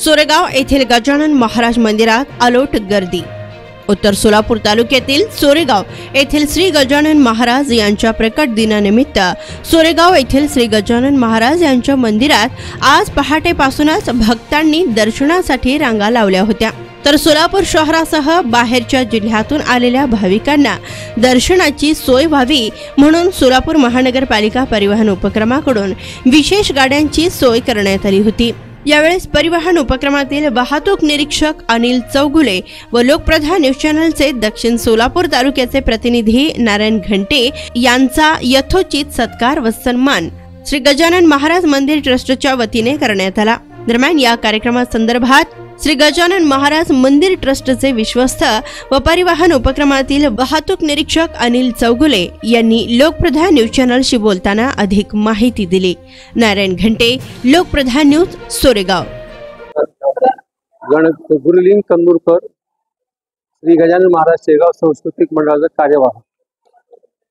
सोरेगाव येथील गजानन महाराज मंदिरात अलोट गर्दी। उत्तर सोलापूर तालुक्यातील सोरेगाव येथील श्री गजानन महाराज यांच्या प्रकट दिनानिमित्त सोरेगाव येथील श्री गजानन महाराज यांच्या मंदिरात आज पहाटेपासूनच भक्तांनी दर्शनासाठी रांगा लावल्या होत्या। तर सोलापूर शहरासह बाहेरच्या जिल्ह्यातून आलेल्या भाविकांना दर्शनाची सोय व्हावी म्हणून सोलापूर महानगरपालिका परिवहन उपक्रमाकडून विशेष गाड्यांची सोय करण्यात आली होती। यावेळेस परिवहन उपक्रमातील वाहतूक निरीक्षक अनिल चौगुले व लोकप्रधान न्यूज चॅनलचे दक्षिण सोलापूर तालुक्याचे प्रतिनिधी नारायण घंटे यांचा यथोचित सत्कार व सन्मान श्री गजानन महाराज मंदिर ट्रस्टच्या वतीने करण्यात आला। दरम्यान या कार्यक्रमासंदर्भात श्री गजानन महाराज मंदिर ट्रस्टचे विश्वस्त व परिवहन उपक्रमातील वाहतूक निरीक्षक अनिल चौगुले यांनी लोकप्रधान न्यूज चॅनलशी बोलताना अधिक माहिती दिली। नारायण घंटे, लोकप्रधान न्यूज, सोरेगाव। गुरुलिंग कंदूरकर, श्री गजानन महाराज शेगाव सांस्कृतिक मंडळाचा कार्यवाह।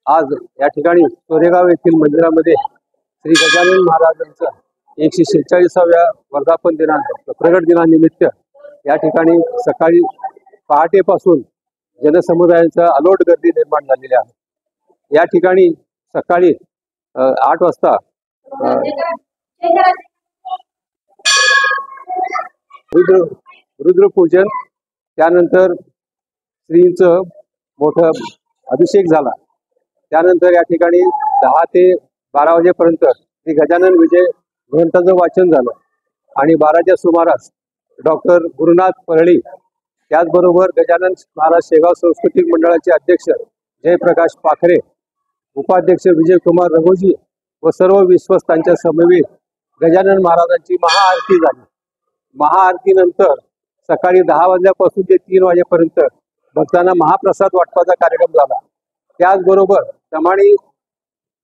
आज या ठिकाणी सोरेगाव येथील मंदिरामध्ये श्री गजानन महाराजांचा 146व्या वर्धापन दिनांक प्रगट दिनानिमित्त या ठिकाणी सकाळी पहाटेपासून जनसमुदायाचा अलोट गर्दी निर्माण झालेली आहे। या ठिकाणी सकाळी 8 वाजता रुद्रपूजन, त्यानंतर श्रींचं मोठं अभिषेक झाला। त्यानंतर या ठिकाणी 10 ते 12 वाजेपर्यंत श्री गजानन विजय ग्रंथाचं वाचन झालं आणि 12च्या सुमारास डॉक्टर गुरुनाथ परळी, त्याचबरोबर गजानन महाराज शेगाव सांस्कृतिक मंडळाचे अध्यक्ष जयप्रकाश पाखरे, उपाध्यक्ष विजयकुमार रघोजी व सर्व विश्वस्तांच्या समवेत गजानन महाराजांची महाआरती झाली। महाआरतीनंतर सकाळी 10 वाजल्यापासून ते 3 वाजेपर्यंत भक्तांना महाप्रसाद वाटपाचा कार्यक्रम झाला। त्याचबरोबर तमाणी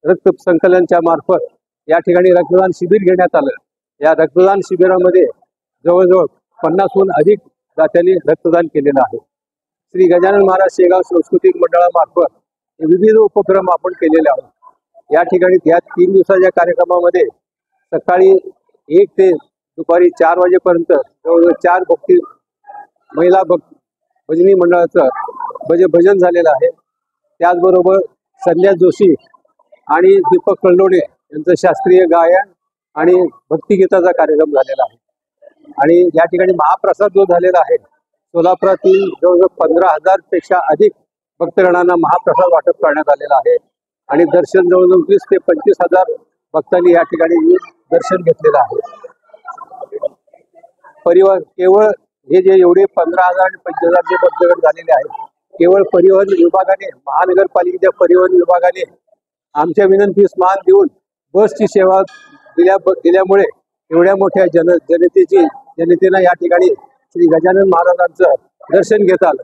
रक्त संकलनच्या मार्फत या ठिकाणी रक्तदान शिबिर घेण्यात आलं। या रक्तदान शिबिरामध्ये जवळजवळ 50हून अधिक दात्यांनी रक्तदान केलेलं आहे। श्री गजानन महाराज शेगाव सांस्कृतिक मंडळामार्फत विविध उपक्रम आपण केलेले आहोत। या ठिकाणी या 3 दिवसाच्या कार्यक्रमामध्ये सकाळी 1 ते दुपारी 4 वाजेपर्यंत जवळजवळ 4 भक्ती महिला भजनी मंडळाचं भजन झालेलं आहे। त्याचबरोबर संध्या जोशी आणि दीपक कल्लोडे यांचं शास्त्रीय गायन आणि भक्तिगीताचा कार्यक्रम झालेला आहे। आणि या ठिकाणी महाप्रसाद जो झालेला आहे, सोलापुरातील जवळजवळ 15,000 पेक्षा अधिक भक्तगणांना महाप्रसाद वाटप करण्यात आलेला आहे आणि दर्शन जवळजवळ 20 ते 25,000 भक्तांनी या ठिकाणी दर्शन घेतलेलं आहे। परिवहन केवळ हे जे एवढे 15,000 आणि 25,000 जे भक्तगण झालेले आहेत, केवळ परिवहन विभागाने, महानगरपालिकेच्या परिवहन विभागाने आमच्या विनंतीस मान देऊन बसची सेवा दिल्यामुळे एवढ्या मोठ्या जनतेनं या ठिकाणी श्री गजानन महाराजांचं दर्शन घेता आलं।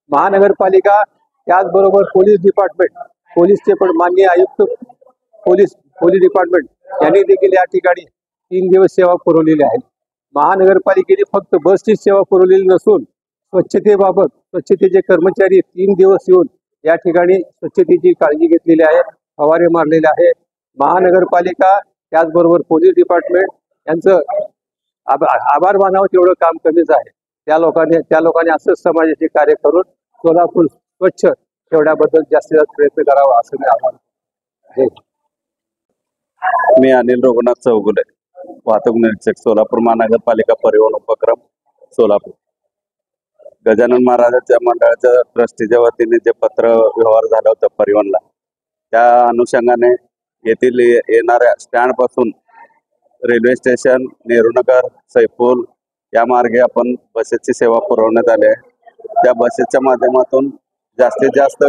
महानगरपालिका, त्याचबरोबर पोलीस डिपार्टमेंट, पोलीसचे पण माननीय आयुक्त पोलीस डिपार्टमेंट यांनी देखील या ठिकाणी 3 दिवस सेवा पुरवलेली आहे। महानगरपालिकेने फक्त बसची सेवा पुरवलेली नसून स्वच्छतेबाबत स्वच्छतेचे कर्मचारी 3 दिवस येऊन या ठिकाणी स्वच्छतेची काळजी घेतलेली आहे, फवारे मारलेले आहे। महानगरपालिका त्याचबरोबर पोलीस डिपार्टमेंट यांचं आभार मानावं तेवढं काम कमीच आहे। त्या लोकांनी असंच समाजाचे कार्य करून सोलापूर स्वच्छ ठेवण्याबद्दल जास्तीत जास्त प्रयत्न करावा असं मी आव्हान। मी अनिल रघुनाथ चौगुले, वाहतूक निरीक्षक, सोलापूर महानगरपालिका परिवहन उपक्रम, सोलापूर। गजानन महाराजांच्या मंडळाच्या ट्रस्टीच्या वतीने जे पत्र व्यवहार झाला होता परिवहनला, त्या अनुषंगाने येथील येणाऱ्या स्टँड पासून रेल्वे स्टेशन, नेहरूनगर, सैफुल या मार्गे आपण बसेसची सेवा पुरवण्यात आली आहे। त्या बसेसच्या माध्यमातून जास्तीत जास्त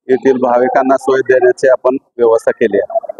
येथील भाविकांना सोय देण्याची आपण व्यवस्था केली आहे।